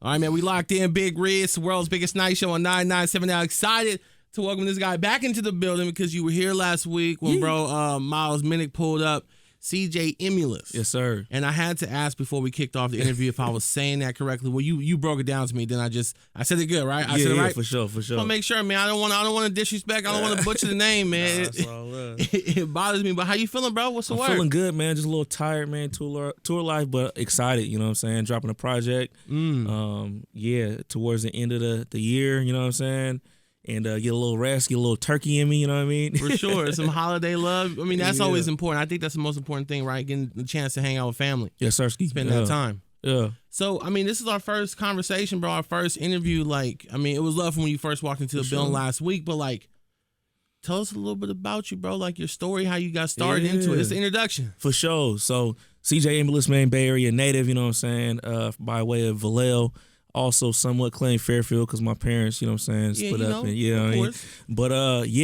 All right, man, we locked in. Big Reid, it's the world's biggest night show on 997 now. Excited to welcome this guy back into the building because you were here last week when Miles Minnick pulled up. CJ Emulous. Yes, sir. And I had to ask before we kicked off the interview if I was saying that correctly. Well, you broke it down to me. Then I said it good, right? I said it right? For sure. I want to make sure, man. I don't want to disrespect. I don't want to butcher the name, man. It bothers me. But how you feeling, bro? What's the word? Feeling good, man. Just a little tired, man. Tour life, but excited. You know what I'm saying? Dropping a project. Towards the end of the year. You know what I'm saying? And get a little rest, get a little turkey in me, you know what I mean? For sure. Some holiday love. I mean, that's always important. I think that's the most important thing, right? Getting the chance to hang out with family. Yes, sir. Spend that time. Yeah. So, I mean, this is our first conversation, bro, our first interview. Like, I mean, it was love when you first walked into the building last week, but, like, tell us a little bit about you, bro, like your story, how you got started into it. It's the introduction. For sure. So, CJ Emulous, man, Bay Area native, you know what I'm saying, by way of Vallejo. Also somewhat claim Fairfield because my parents, you know what I'm saying, split up. And, of course. But,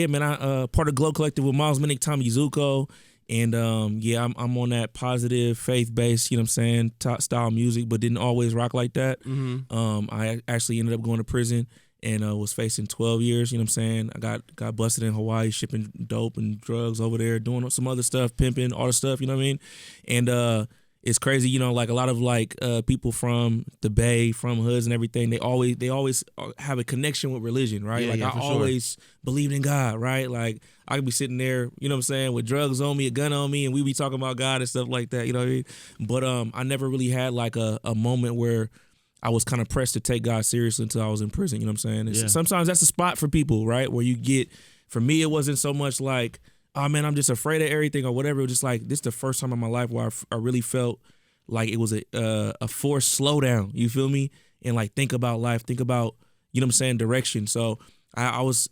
man, I part of Glo Collective with Miles Minnick, Tommy Zuko. And, I'm on that positive, faith-based, you know what I'm saying, style music, but didn't always rock like that. Mm-hmm. I actually ended up going to prison and was facing 12 years, you know what I'm saying. I got busted in Hawaii shipping dope and drugs over there, doing some other stuff, pimping, all the stuff, you know what I mean? And it's crazy, you know, like a lot of people from the Bay, from hoods and everything, they always have a connection with religion, right? I always believed in God, right? Like I could be sitting there, you know what I'm saying, with drugs on me, a gun on me, and we be talking about God and stuff like that, you know what I mean? But I never really had like a moment where I was kind of pressed to take God seriously until I was in prison, you know what I'm saying? Sometimes that's a spot for people, right? Where you get, for me, it wasn't so much like, oh man, I'm just afraid of everything or whatever. It was just like, this is the first time in my life where I really felt like it was a forced slowdown, you feel me? And like think about life, think about, you know what I'm saying, direction. So I was,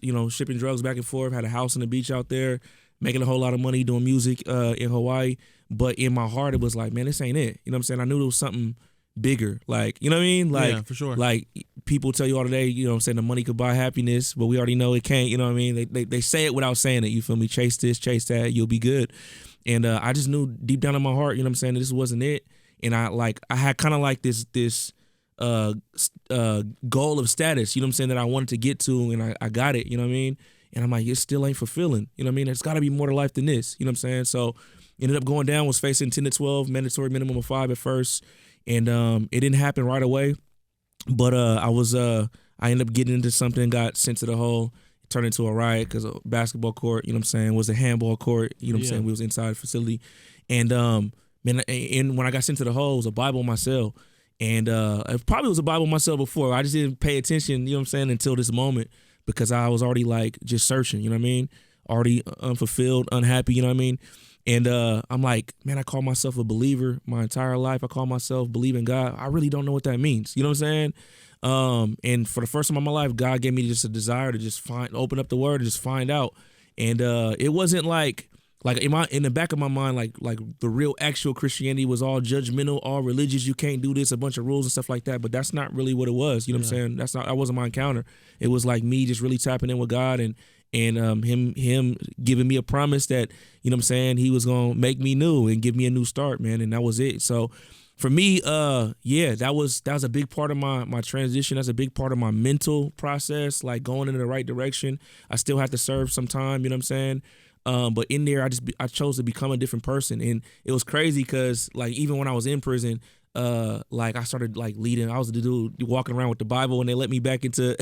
you know, shipping drugs back and forth, had a house on the beach out there, making a whole lot of money doing music in Hawaii. But in my heart, it was like, man, this ain't it. You know what I'm saying? I knew there was something bigger. Like, you know what I mean? Like, yeah, for sure. Like people tell you all today, you know what I'm saying, the money could buy happiness, but we already know it can't, you know what I mean? They say it without saying it, you feel me? Chase this, chase that, you'll be good. And I just knew deep down in my heart, you know what I'm saying, that this wasn't it. And I had kind of like this goal of status, you know what I'm saying, that I wanted to get to, and I got it, you know what I mean? And I'm like, it still ain't fulfilling, you know what I mean? There's got to be more to life than this, you know what I'm saying? So ended up going down, was facing 10 to 12, mandatory minimum of 5 at first. And it didn't happen right away, but I ended up getting into something, got sent to the hole, turned into a riot because a basketball court, you know what I'm saying, was a handball court, you know what I'm saying, we was inside the facility. And and when I got sent to the hole, it was a Bible in my cell. And it probably was a Bible in my cell before. I just didn't pay attention, you know what I'm saying, until this moment because I was already like just searching, you know what I mean, already unfulfilled, unhappy, you know what I mean. And I'm like, man, I call myself a believer my entire life. I call myself believing God. I really don't know what that means. You know what I'm saying? And for the first time in my life, God gave me just a desire to just open up the word and just find out. And it wasn't like in the back of my mind, like the real actual Christianity was all judgmental, all religious. You can't do this, a bunch of rules and stuff like that. But that's not really what it was. You know what I'm saying? That wasn't my encounter. It was like me just really tapping in with God and him giving me a promise that, you know what I'm saying, he was going to make me new and give me a new start, man. And that was it. So for me, that was a big part of my transition. That's a big part of my mental process, like going in the right direction. I still have to serve some time, you know what I'm saying? But in there, I chose to become a different person. And it was crazy because like, even when I was in prison, like I started like leading. I was the dude walking around with the Bible, and they let me back into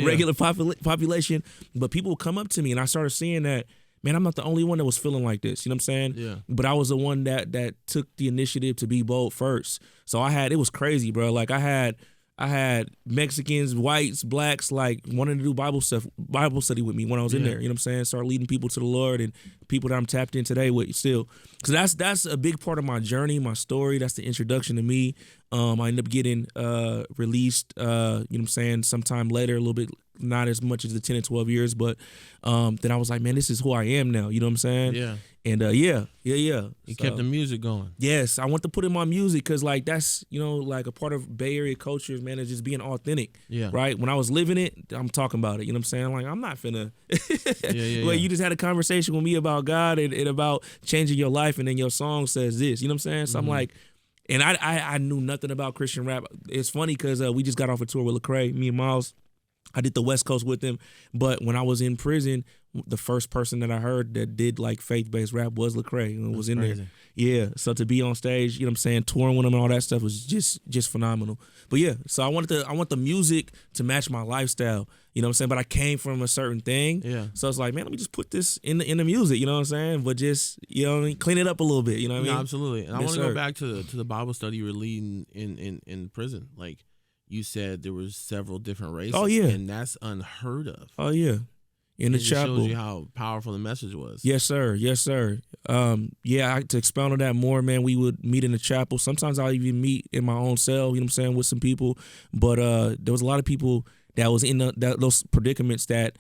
regular population. But people would come up to me, and I started seeing that, man, I'm not the only one that was feeling like this. You know what I'm saying? Yeah. But I was the one that took the initiative to be bold first. So it was crazy, bro. Like I had Mexicans, whites, blacks, like wanting to do Bible study with me when I was in there. You know what I'm saying? Start leading people to the Lord and people that I'm tapped in today with still. Because that's a big part of my journey, my story. That's the introduction to me. I ended up getting released, you know what I'm saying, sometime later, a little bit, not as much as the 10 and 12 years, but then I was like, man, this is who I am now. You know what I'm saying? Yeah. And You kept the music going. Yes, I want to put in my music because like that's, you know, like a part of Bay Area culture, man, is just being authentic. Yeah. Right? When I was living it, I'm talking about it. You know what I'm saying? Like, I'm not finna well, you just had a conversation with me about God and about changing your life, and then your song says this. You know what I'm saying? So I'm like, And I knew nothing about Christian rap. It's funny because we just got off a tour with Lecrae, me and Miles. I did the West Coast with him. But when I was in prison, the first person that I heard that did like faith-based rap was Lecrae. And was in crazy. there. Yeah. So to be on stage, you know what I'm saying, touring with him and all that stuff was just phenomenal. But yeah, so I want the music to match my lifestyle. You know what I'm saying? But I came from a certain thing. Yeah. So it's like, man, let me just put this in the music, you know what I'm saying? But just, you know what I mean, clean it up a little bit, you know what I mean? No, absolutely. And I Yes, want to sir. go back to the Bible study you were leading in prison. Like you said, there was several different races. Oh, yeah. And that's unheard of. Oh yeah. In the It just chapel. shows you how powerful the message was. Yes, sir. Yes, sir. To expound on that more, man, we would meet in the chapel. Sometimes I'll even meet in my own cell, you know what I'm saying, with some people. But there was a lot of people that was in those predicaments that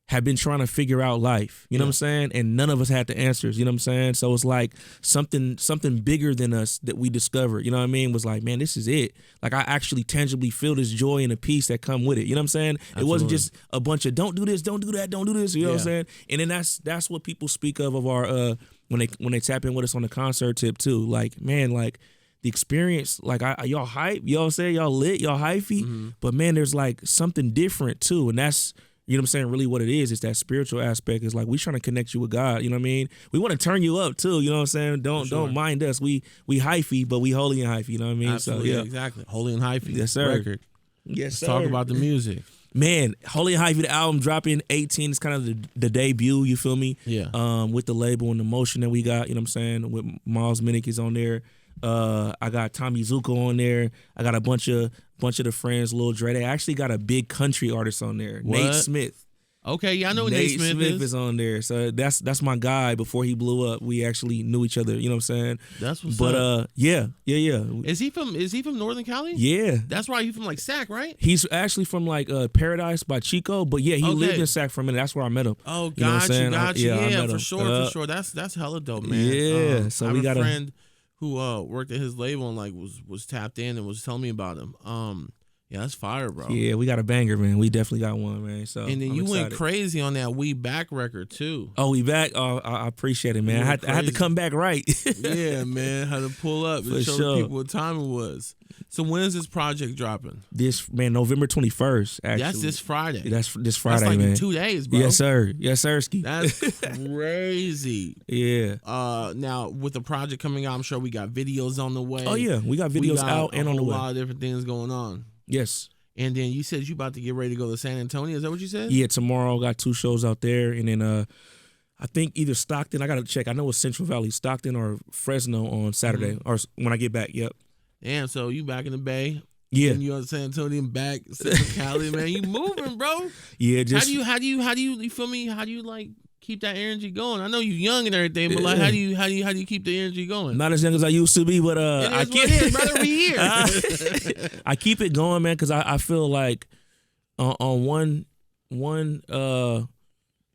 have been trying to figure out life, you know what I'm saying? And none of us had the answers, you know what I'm saying? So it's like something bigger than us that we discovered, you know what I mean? Was like, man, this is it. Like I actually tangibly feel this joy and the peace that come with it, you know what I'm saying? Absolutely. It wasn't just a bunch of don't do this, don't do that, don't do this, you know what I'm saying? And then that's what people speak of our when they tap in with us on the concert tip too. Like, man, like the experience, like y'all hype, y'all say y'all lit, y'all hyphy, but man, there's like something different too, and that's, you know what I'm saying, really what it is. It's that spiritual aspect. It's like we trying to connect you with God, you know what I mean? We want to turn you up too, you know what I'm saying? Don't mind us. We hyphy, but we holy and hyphy, you know what I mean? Absolutely, So yeah, exactly. Holy and hyphy. Yes, sir. Record. Yes, Let's talk about the music. Man, Holy and Hyphy, the album dropping 18 is kind of the debut, you feel me? Yeah. With the label and the motion that we got, you know what I'm saying? With Miles Minnick is on there. I got Tommy Zuko on there. I got a bunch of the friends, Lil Dre. They actually got a big country artist on there, What? Nate Smith. Okay, yeah, I know who Nate Smith is. on there. So that's my guy. Before he blew up, we actually knew each other, you know what I'm saying? That's what's up. But yeah. Is he from Northern Cali? Yeah. That's right. He's from like Sac, right? He's actually from like Paradise by Chico, but yeah, he lived in Sac for a minute. That's where I met him. Oh, You know what I'm saying? got you. I Yeah, met for him. sure. That's hella dope, man. Yeah, so I have we got a friend who worked at his label and like was tapped in and was telling me about him. Yeah, that's fire, bro. Yeah, we got a banger, man. We definitely got one, man. So And then I'm you excited. went crazy on that We Back record too. Oh, we back. Oh, I appreciate it, man. I had to crazy. come back right. Yeah, man, had to pull up and For show sure. the people what time it was. So when's this project dropping? November 21st. Actually, That's this Friday. That's this Friday, That's like man. in 2 days, bro. Yes, sir. Yes, sirski. That's crazy. Yeah. Now with the project coming out, I'm sure we got videos on the way. Oh yeah, we got videos out and on the a way. lot of different things going on. Yes. And then you said you about to get ready to go to San Antonio. Is that what you said? Yeah. Tomorrow, got 2 shows out there, and then I think either Stockton. I gotta check. I know it's Central Valley, Stockton, or Fresno on Saturday, or when I get back. Yep. Damn. So you back in the Bay? Yeah. And you on San Antonio and back Central Cali, man. You moving, bro? Yeah. Just How do you you feel me? How do you like keep that energy going? I know you young and everything, but like how do you keep the energy going? not as young as I used to be, but I It is, brother. We here. I keep it going, man, because I feel like on one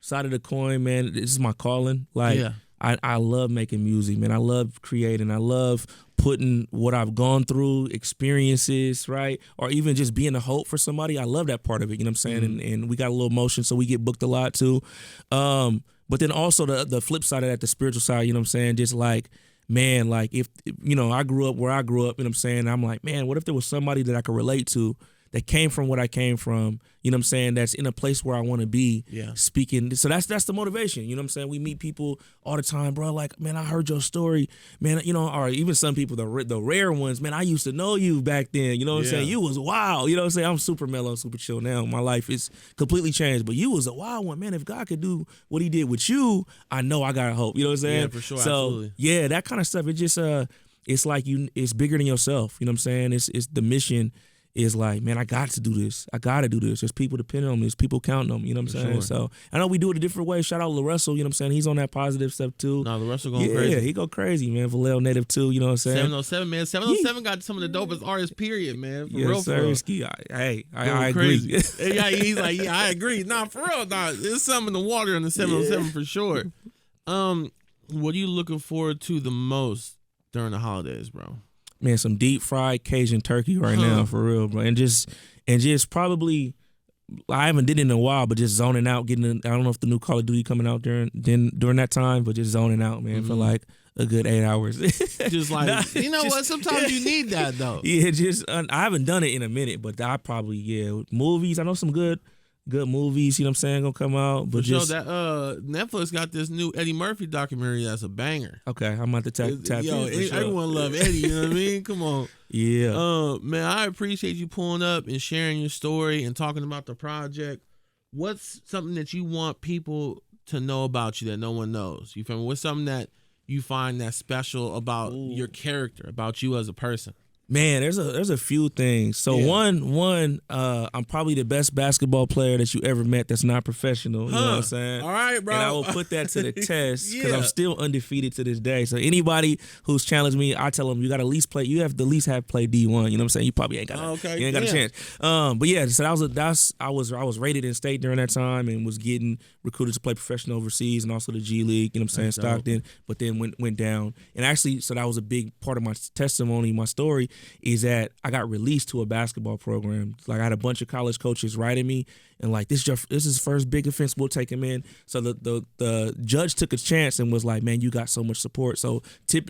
side of the coin, man, this is my calling. Like Yeah. I love making music, man. I love creating. I love putting what I've gone through, experiences, right? Or even just being a hope for somebody. I love that part of it, you know what I'm saying? And we got a little motion, so we get booked a lot too. But then also the flip side of that, the spiritual side, you know what I'm saying? Just like, man, like if, you know, I grew up where I grew up, you know what I'm saying? I'm like, man, what if there was somebody that I could relate to that came from what I came from, you know what I'm saying, that's in a place where I want to be, speaking. So that's the motivation, you know what I'm saying? We meet people all the time, bro, like, man, I heard your story, man, you know, or even some people, the rare ones, man, I used to know you back then, you know what I'm saying? You was wild, you know what I'm saying? I'm super mellow, super chill now. My life is completely changed, but you was a wild one, man. If God could do what he did with you, I know I got hope, you know what I'm saying? Yeah, for sure, so, absolutely. Yeah, that kind of stuff, it just, it's like it's bigger than yourself, you know what I'm saying? It's the mission is like, man, I got to do this. I got to do this. There's people depending on me. There's people counting on me. You know what I'm saying? Sure. So I know we do it a different way. Shout out LaRussell. You know what I'm saying? He's on that positive stuff too. No, the rest are going Yeah, crazy. he go crazy, man. Vallejo native too. You know what I'm saying? 707, man. 707 got some of the dopest artists, period, man. For real, Yes, for real. sir. I Going agree. crazy. Yeah, he's like, yeah, I agree. Nah, for real. Nah, there's something in the water in the 707 for sure. What are you looking forward to the most during the holidays, bro? Man, some deep fried Cajun turkey right now, for real, bro. And just probably, I haven't did it in a while, but just zoning out, I don't know if the new Call of Duty coming out during that time, but just zoning out, man, for like a good 8 hours. Just like, you know what? Sometimes you need that though. Yeah, just I haven't done it in a minute, but I probably movies. I know some good movies. You know what I'm saying? Gonna come out, but just that Netflix got this new Eddie Murphy documentary that's a banger. Okay, I'm about to tap in. Sure. Everyone love Eddie. You know what I mean? Come on. Yeah. Man, I appreciate you pulling up and sharing your story and talking about the project. What's something that you want people to know about you that no one knows? You feel me? What's something that you find that's special about your character, about you as a person? Man, there's a few things. So one, I'm probably the best basketball player that you ever met that's not professional. You know what I'm saying? All right, bro. And I will put that to the test because I'm still undefeated to this day. So anybody who's challenged me, I tell them you got to at least play. You have to at least have played D1. You know what I'm saying? You probably ain't got you ain't got a chance. But yeah, so I was rated in state during that time and was getting recruited to play professional overseas and also the G League. You know what I'm saying? Stockton, but then went down. And actually, so that was a big part of my testimony, my story. Is that I got released to a basketball program. Like I had a bunch of college coaches writing me and like this is first big offense, we'll take him in. So the judge took a chance and was like, man, you got so much support. So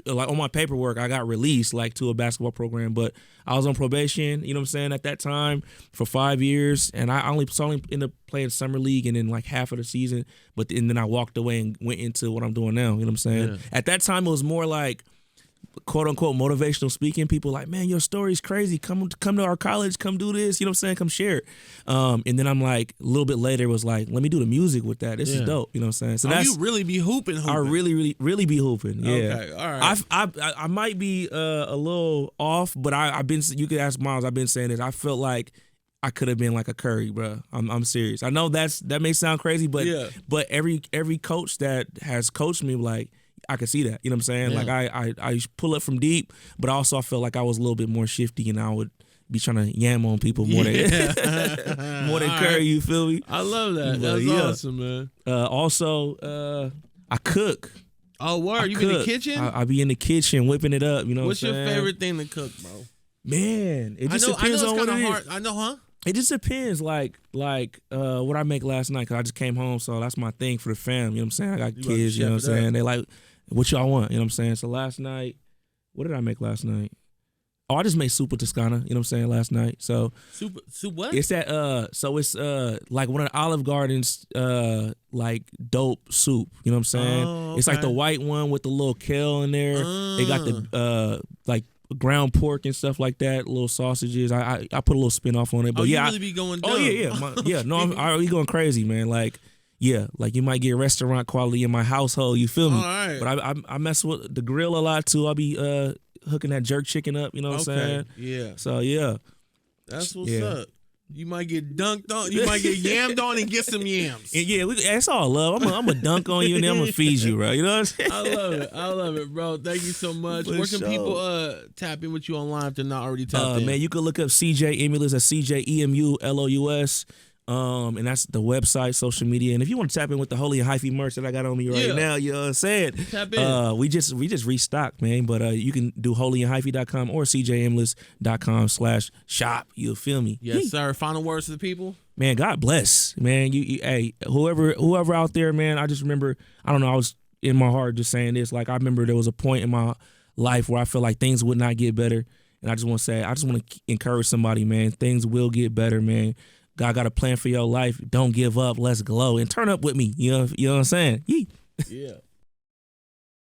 like on my paperwork, I got released like to a basketball program, but I was on probation, you know what I'm saying, at that time for 5 years, and I only ended up playing summer league and then like half of the season, and then I walked away and went into what I'm doing now. You know what I'm saying? Yeah. At that time, it was more like quote unquote motivational speaking. People like, man, your story's crazy. Come to our college. Come do this. You know what I'm saying? Come share it. And then I'm like, a little bit later was like, let me do the music with that. This is dope. You know what I'm saying? So you really be hooping. I really be hooping. Yeah. Okay. All right. I might be a little off, but I've been. You could ask Miles. I've been saying this. I felt like I could have been like a Curry, bro. I'm serious. I know that may sound crazy, but every coach that has coached me, like, I could see that. You know what I'm saying? Like I pull up from deep, but also I felt like I was a little bit more shifty and I would be trying to yam on people more than more than Curry. Right. You feel me? I love that. That's awesome, man. Also, I cook. Oh, word! You be in the kitchen? I be in the kitchen whipping it up. You know what's what I'm your favorite thing to cook, bro? Man, it just depends on what it is. Hard. I know, huh? It just depends, like what I make last night, because I just came home, so that's my thing for the fam. You know what I'm saying? I got kids, you know what I'm saying? They like, what y'all want? You know what I'm saying? So last night, what did I make last night? Oh, I just made soup with Toscana, you know what I'm saying, last night. So soup what? It's that so it's like one of the Olive Garden's like dope soup, you know what I'm saying? Oh, okay. It's like the white one with the little kale in there. They got the like ground pork and stuff like that, little sausages. I put a little spin off on it. But you really be going dumb. Oh yeah. No, we going crazy, man. Like, yeah, like you might get restaurant quality in my household, you feel me? All right. But I mess with the grill a lot too. I'll be hooking that jerk chicken up, you know what I'm saying? Yeah. So yeah. That's what's up. You might get dunked on. You might get yammed on and get some yams. Yeah, that's all love. I'm a dunk on you and then I'm gonna feed you, bro. You know what I'm saying? I love it, bro. Thank you so much. Where can people tap in with you online if they're not already tapped in? Man, you can look up CJ Emulous. That's CJ Emulous. And that's the website, social media. And if you want to tap in with the Holy and Hyphy merch that I got on me right now, you know what I'm saying? Tap in. We just restocked, man. But you can do holyandhyphy.com or cjemulous.com/shop. You feel me? Yes, sir. Final words to the people. Man, God bless. Man, hey, whoever out there, man, I just remember, I don't know, I was in my heart just saying this. Like, I remember there was a point in my life where I felt like things would not get better. And I just want to say, I just want to encourage somebody, man. Things will get better, man. God got a plan for your life. Don't give up. Let's glow and turn up with me. You know what I'm saying? Yee. Yeah.